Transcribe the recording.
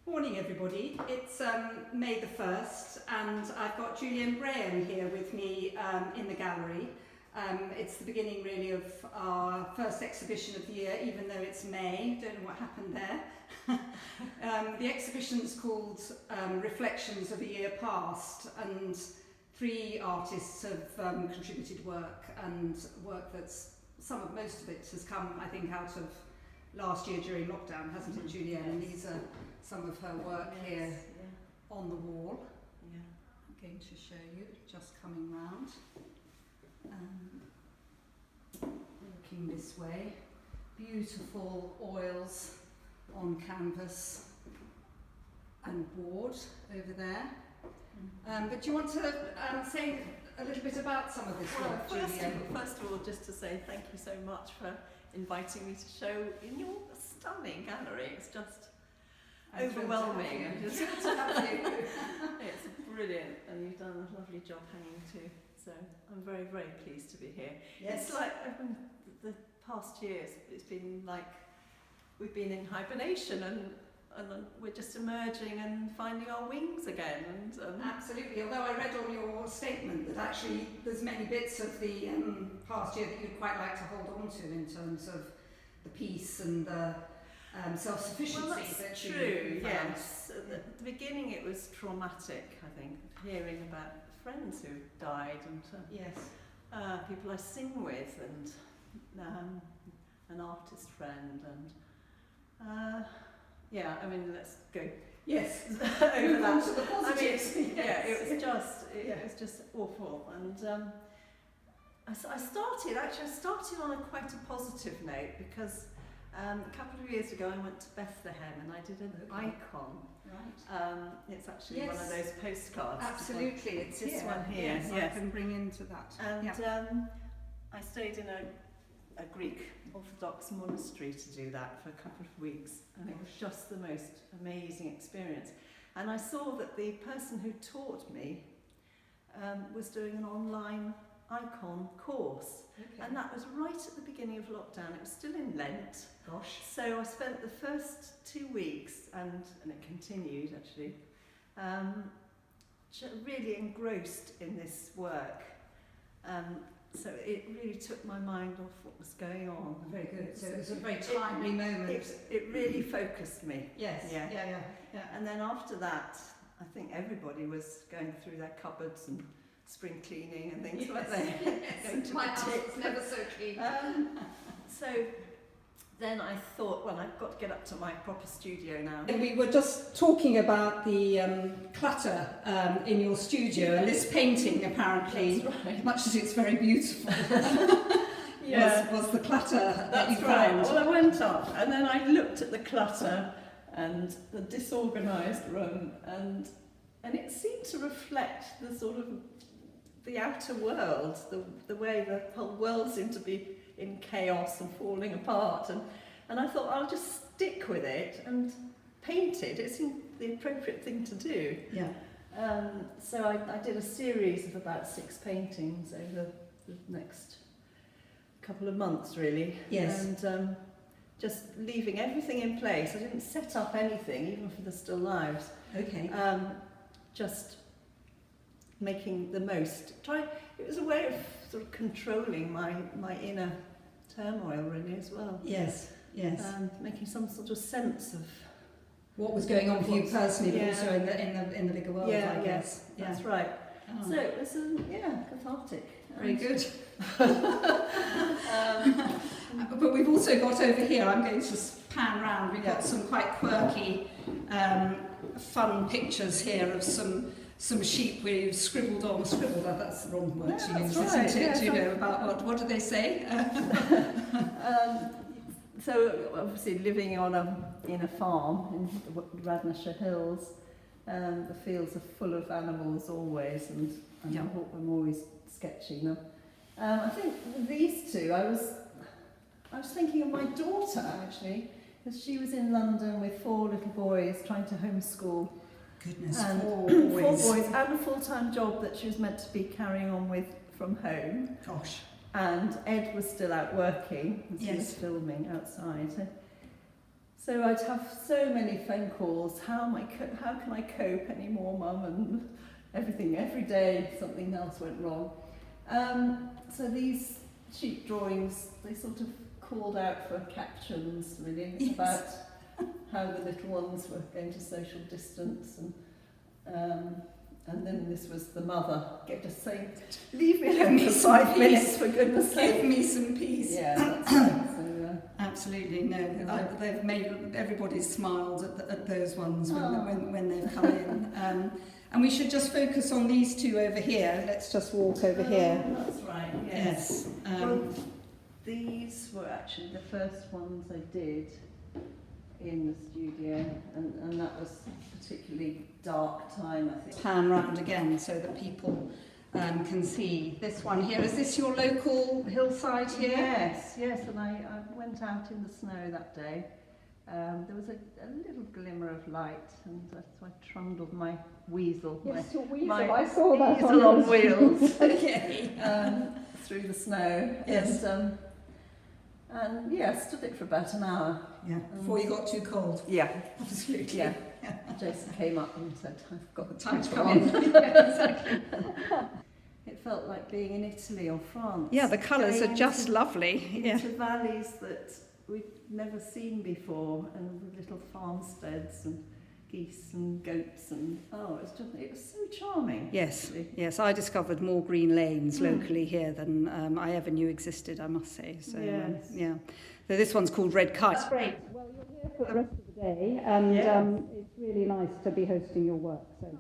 Morning everybody, it's May the 1st and I've got Julienne Braham here with me in the gallery. It's the beginning really of our first exhibition of the year, even though it's May. Don't know what happened there. The exhibition's called Reflections of a Year Past, and 3 artists have contributed work, and work that's most of it has come, I think, out of last year during lockdown, hasn't it, Julienne? Yes. And these are some of her work here on the wall. Yeah. I'm going to show you, just coming round. Walking this way. Beautiful oils on canvas and board over there. But do you want to say a little bit about some of this work, Julienne? First of all, just to say thank you so much for inviting me to show in your stunning gallery. It's just overwhelming. It's brilliant, and you've done a lovely job hanging too. So I'm very, very pleased to be here. Yes. It's like the past years, it's been like we've been in hibernation, and we're just emerging and finding our wings again. And absolutely. Although I read on your statement that actually there's many bits of the past year that you'd quite like to hold on to in terms of the peace and the self-sufficiency. Well, that's true. Yes. At the beginning, it was traumatic. I think hearing about friends who died and people I sing with, and an artist friend, and I mean, let's go. Yes, over that. To the positives. I mean, it was just awful, and I started on quite a positive note, because a couple of years ago I went to Bethlehem and I did an icon. Right. It's actually one of those postcards. Absolutely, it's this one here. Yes, I can bring into that. And I stayed in a Greek Orthodox monastery to do that for a couple of weeks, and it was just the most amazing experience. And I saw that the person who taught me was doing an online icon course, and that was right at the beginning of lockdown. It was still in Lent. Gosh. So I spent the first 2 weeks, and it continued actually, really engrossed in this work. So it really took my mind off what was going on. Very good. So it was a very timely moment. It really focused me. Yes. Yeah. And then after that, I think everybody was going through their cupboards and spring cleaning and things like that. Yes. My house was never so clean. So then I thought, well, I've got to get up to my proper studio now. And we were just talking about the clutter in your studio, and this painting apparently, much as it's very beautiful, was the clutter that you found. Well, I went up and then I looked at the clutter and the disorganised room, and it seemed to reflect the sort of the outer world, the way the whole world seemed to be in chaos and falling apart, and I thought I'll just stick with it and paint it. It seemed the appropriate thing to do. Yeah. So I did a series of about 6 paintings over the next couple of months, really. Yes. And just leaving everything in place. I didn't set up anything, even for the still lives. Okay. Just making the most. It was a way of sort of controlling my inner turmoil, really, as well. Yes. Making some sort of sense of what was going on for you personally, but also in the bigger world. I guess. That's right. Oh. So it was cathartic. Very good. But we've also got over here, I'm going to just pan round, we've got some quite quirky, fun pictures here of some sheep we've scribbled, that's the wrong word to use, isn't it? Do you know about what do they say? So obviously living in a farm in the Radnorshire Hills, the fields are full of animals always, and I'm always sketching them. I think these two, I was thinking of my daughter actually, because she was in London with 4 little boys trying to homeschool. Goodness, and 4 boys and a full-time job that she was meant to be carrying on with from home. Gosh. And Ed was still out working, as he was filming outside. So I'd have so many phone calls. How can I cope anymore, Mum? And everything, every day something else went wrong. So these sheet drawings, they sort of called out for captions, really, Yes. about how the little ones were going to social distance, and then this was the mother just saying, "Leave me alone for 5 minutes, for goodness sake. Give me some peace." Yeah, that's right. So, Absolutely, no. They've made everybody's smiled at those ones when they've come in. And we should just focus on these two over here. Let's just walk over here. That's right. Yes. Yes. Well, these were actually the first ones I did in the studio, and that was a particularly dark time, I think. Pan round again so that people can see. This one here, is this your local hillside here? Yes, and I went out in the snow that day. There was a little glimmer of light, and so I trundled my weasel. Yes, your weasel. My I saw that weasel on wheels. Okay. Through the snow. Yes. And yeah, stood it for about an hour. Yeah. Before you got too cold. Yeah. Absolutely. Yeah. Jason came up and said, "I've got Time to come on." in. Yeah, exactly. It felt like being in Italy or France. Yeah, the colours are just into, lovely. Yeah. into valleys that we'd never seen before, and with little farmsteads and geese and goats, and it was so charming. Yes, actually. yes. I discovered more green lanes locally here than I ever knew existed, I must say. So, Yes. yeah. So this one's called Red Kite. That's great. Well, you're here for the rest of the day, and Yeah. it's really nice to be hosting your work. So.